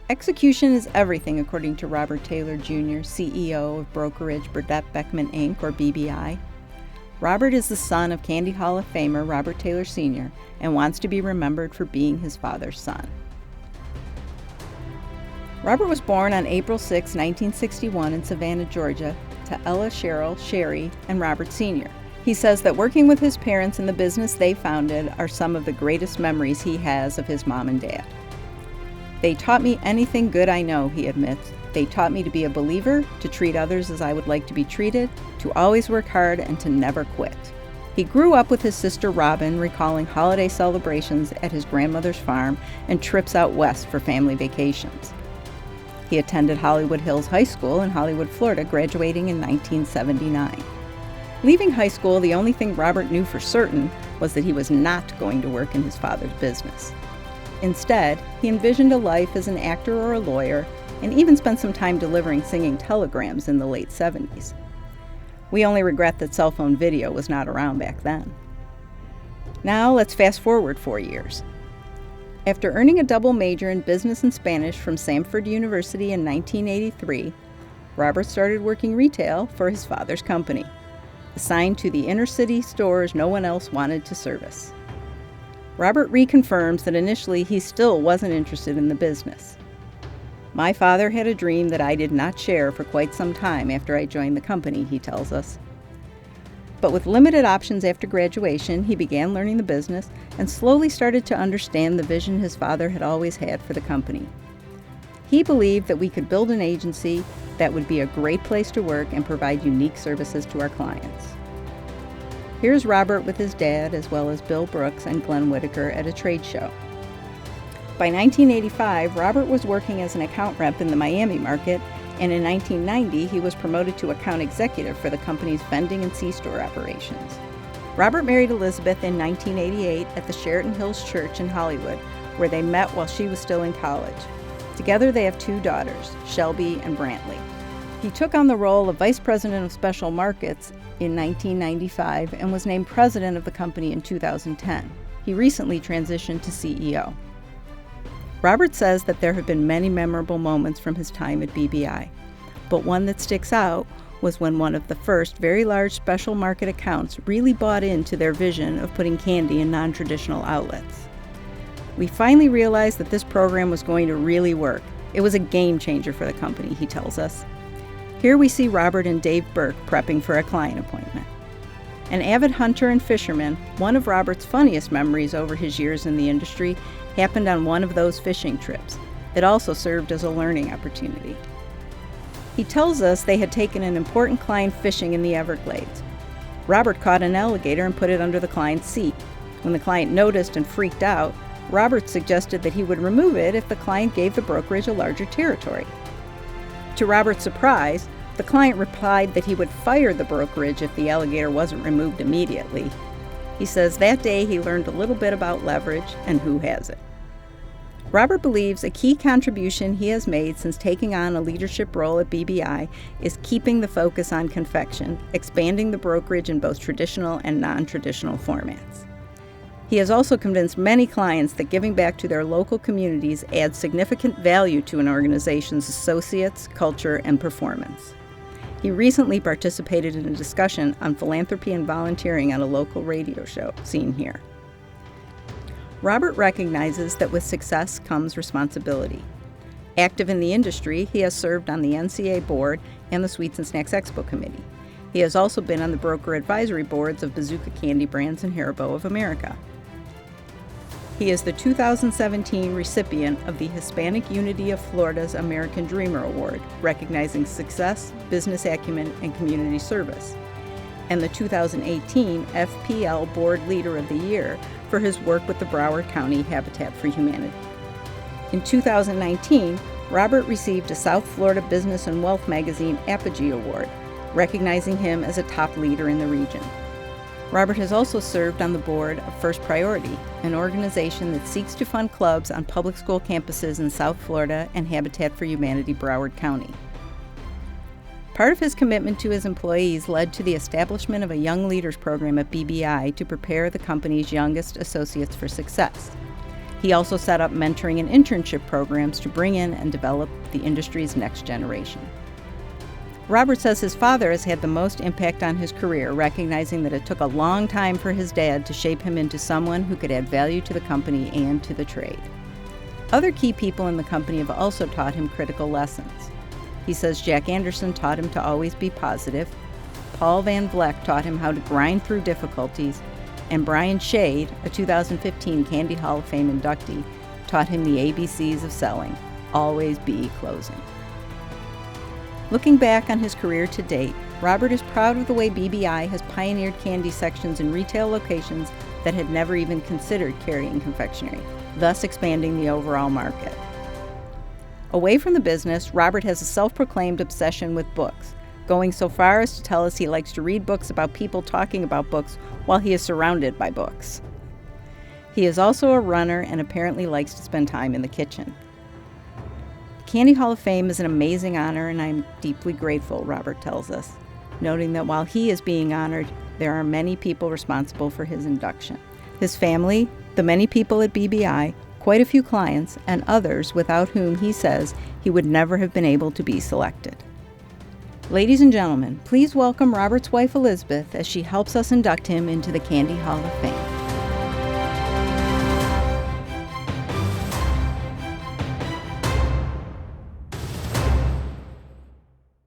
Execution is everything, according to Robert Taylor Jr., CEO of brokerage Burdett Beckman Inc., or BBI. Robert is the son of Candy Hall of Famer Robert Taylor Sr. and wants to be remembered for being his father's son. Robert was born on April 6, 1961 in Savannah, Georgia, to Ella Cheryl Sherry and Robert Sr. He says that working with his parents in the business they founded are some of the greatest memories he has of his mom and dad. They taught me anything good I know, he admits. They taught me to be a believer, to treat others as I would like to be treated, to always work hard, and to never quit. He grew up with his sister Robin, recalling holiday celebrations at his grandmother's farm and trips out west for family vacations. He attended Hollywood Hills High School in Hollywood, Florida, graduating in 1979. Leaving high school, the only thing Robert knew for certain was that he was not going to work in his father's business. Instead, he envisioned a life as an actor or a lawyer, and even spent some time delivering singing telegrams in the late 70s. We only regret that cell phone video was not around back then. Now let's fast forward 4 years. After earning a double major in business and Spanish from Samford University in 1983, Robert started working retail for his father's company, assigned to the inner city stores no one else wanted to service. Robert reconfirms that initially he still wasn't interested in the business. My father had a dream that I did not share for quite some time after I joined the company, he tells us. But with limited options after graduation, he began learning the business and slowly started to understand the vision his father had always had for the company. He believed that we could build an agency that would be a great place to work and provide unique services to our clients. Here's Robert with his dad, as well as Bill Brooks and Glenn Whitaker at a trade show. By 1985, Robert was working as an account rep in the Miami market, and in 1990, he was promoted to account executive for the company's vending and C-store operations. Robert married Elizabeth in 1988 at the Sheraton Hills Church in Hollywood, where they met while she was still in college. Together they have 2 daughters, Shelby and Brantley. He took on the role of Vice President of Special Markets in 1995 and was named president of the company in 2010. He recently transitioned to CEO. Robert says that there have been many memorable moments from his time at BBI, but one that sticks out was when one of the first very large special market accounts really bought into their vision of putting candy in non-traditional outlets. We finally realized that this program was going to really work. It was a game changer for the company, he tells us. Here we see Robert and Dave Burke prepping for a client appointment. An avid hunter and fisherman, one of Robert's funniest memories over his years in the industry happened on one of those fishing trips. It also served as a learning opportunity. He tells us they had taken an important client fishing in the Everglades. Robert caught an alligator and put it under the client's seat. When the client noticed and freaked out, Robert suggested that he would remove it if the client gave the brokerage a larger territory. To Robert's surprise, the client replied that he would fire the brokerage if the alligator wasn't removed immediately. He says that day he learned a little bit about leverage and who has it. Robert believes a key contribution he has made since taking on a leadership role at BBI is keeping the focus on confection, expanding the brokerage in both traditional and non-traditional formats. He has also convinced many clients that giving back to their local communities adds significant value to an organization's associates, culture, and performance. He recently participated in a discussion on philanthropy and volunteering on a local radio show, seen here. Robert recognizes that with success comes responsibility. Active in the industry, he has served on the NCA board and the Sweets and Snacks Expo committee. He has also been on the broker advisory boards of Bazooka Candy Brands and Haribo of America. He is the 2017 recipient of the Hispanic Unity of Florida's American Dreamer Award, recognizing success, business acumen, and community service, and the 2018 FPL Board Leader of the Year for his work with the Broward County Habitat for Humanity. In 2019, Robert received a South Florida Business and Wealth magazine Apogee Award, recognizing him as a top leader in the region. Robert has also served on the board of First Priority, an organization that seeks to fund clubs on public school campuses in South Florida and Habitat for Humanity Broward County. Part of his commitment to his employees led to the establishment of a Young Leaders program at BBI to prepare the company's youngest associates for success. He also set up mentoring and internship programs to bring in and develop the industry's next generation. Robert says his father has had the most impact on his career, recognizing that it took a long time for his dad to shape him into someone who could add value to the company and to the trade. Other key people in the company have also taught him critical lessons. He says Jack Anderson taught him to always be positive, Paul Van Vleck taught him how to grind through difficulties, and Brian Shade, a 2015 Candy Hall of Fame inductee, taught him the ABCs of selling: always be closing. Looking back on his career to date, Robert is proud of the way BBI has pioneered candy sections in retail locations that had never even considered carrying confectionery, thus expanding the overall market. Away from the business, Robert has a self-proclaimed obsession with books, going so far as to tell us he likes to read books about people talking about books while he is surrounded by books. He is also a runner and apparently likes to spend time in the kitchen. The Candy Hall of Fame is an amazing honor, and I'm deeply grateful, Robert tells us, noting that while he is being honored, there are many people responsible for his induction. His family, the many people at BBI, quite a few clients, and others without whom he says he would never have been able to be selected. Ladies and gentlemen, please welcome Robert's wife Elizabeth as she helps us induct him into the Candy Hall of Fame.